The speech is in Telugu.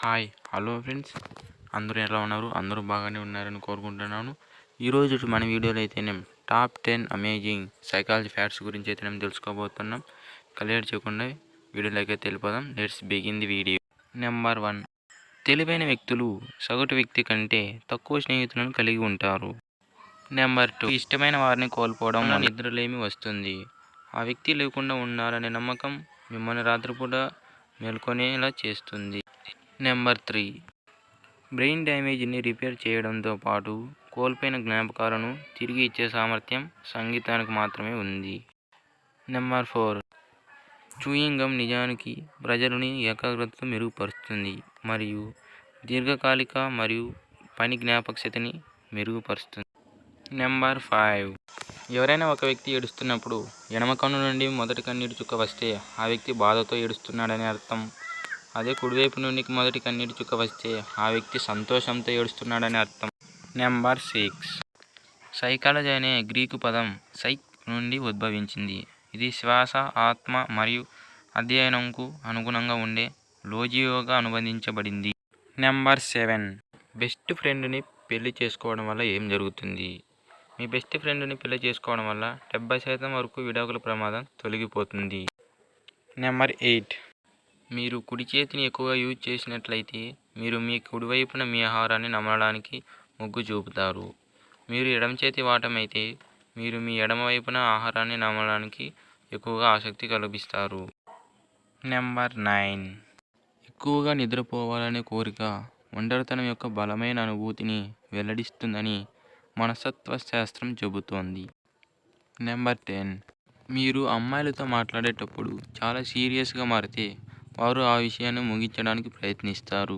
హాయ్ హలో ఫ్రెండ్స్, అందరూ ఎలా ఉన్నారు? అందరూ బాగానే ఉన్నారని కోరుకుంటున్నాను. ఈరోజు మన వీడియోలో అయితేనే టాప్ 10 అమేజింగ్ సైకాలజీ ఫ్యాక్ట్స్ గురించి అయితే నేను తెలుసుకోబోతున్నాం. లేట్ చేయకుండా వీడియోలోకి అయితే వెళ్ళిపోదాం. Let's begin the video. Number 1, తెలివైన వ్యక్తులు సగటు వ్యక్తి కంటే తక్కువ స్నేహితులను కలిగి ఉంటారు. నెంబర్ 2, ఇష్టమైన వారిని కోల్పోవడం వల్ల నిద్రలేమి వస్తుంది. ఆ వ్యక్తి లేకుండా ఉండాలనే నమ్మకం మిమ్మల్ని రాత్రిపూట మేల్కొనేలా చేస్తుంది. నెంబర్ 3, బ్రెయిన్ డ్యామేజ్ని రిపేర్ చేయడంతో పాటు కోల్పోయిన జ్ఞాపకాలను తిరిగి ఇచ్చే సామర్థ్యం సంగీతానికి మాత్రమే ఉంది. నెంబర్ 4, చూయింగ్ గమ్ నిజానికి ప్రజలని ఏకాగ్రతతో మెరుగుపరుస్తుంది మరియు దీర్ఘకాలిక మరియు పని జ్ఞాపకశక్తిని మెరుగుపరుస్తుంది. నెంబర్ 5, ఎవరైనా ఒక వ్యక్తి ఏడుస్తున్నప్పుడు ఎడమ కన్ను నుండి మొదటి కన్నీటి చుక్క వస్తే ఆ వ్యక్తి బాధతో ఏడుస్తున్నాడని అర్థం. అదే కుడివైపు నుండి మొదటి కన్నీటి చుక్క వస్తే ఆ వ్యక్తి సంతోషంతో ఏడుస్తున్నాడని అర్థం. నెంబర్ 6, సైకాలజీ అనే గ్రీకు పదం సైక్ నుండి ఉద్భవించింది. ఇది శ్వాస, ఆత్మ మరియు అధ్యయనంకు అనుగుణంగా ఉండే లోజియోగా అనుబంధించబడింది. నెంబర్ 7, బెస్ట్ ఫ్రెండ్ని పెళ్లి చేసుకోవడం వల్ల ఏం జరుగుతుంది? మీ బెస్ట్ ఫ్రెండ్ని పెళ్లి చేసుకోవడం వల్ల 70% వరకు విడాకుల ప్రమాదం తొలగిపోతుంది. నెంబర్ 8, మీరు కుడి చేతిని ఎక్కువగా యూజ్ చేసినట్లయితే మీరు మీ కుడివైపున మీ ఆహారాన్ని నమలడానికి మొగ్గు చూపుతారు. మీరు ఎడమ చేతి వాటమైతే మీరు మీ ఎడమ వైపున ఆహారాన్ని నమలడానికి ఎక్కువగా ఆసక్తి కల్పిస్తారు. నెంబర్ 9, ఎక్కువగా నిద్రపోవాలనే కోరిక ఒంటరితనం యొక్క బలమైన అనుభూతిని వెల్లడిస్తుందని మనస్తత్వ శాస్త్రం చెబుతోంది. నెంబర్ 10, మీరు అమ్మాయిలతో మాట్లాడేటప్పుడు చాలా సీరియస్గా మారితే వారు ఆ విషయాన్ని ముగించడానికి ప్రయత్నిస్తారు.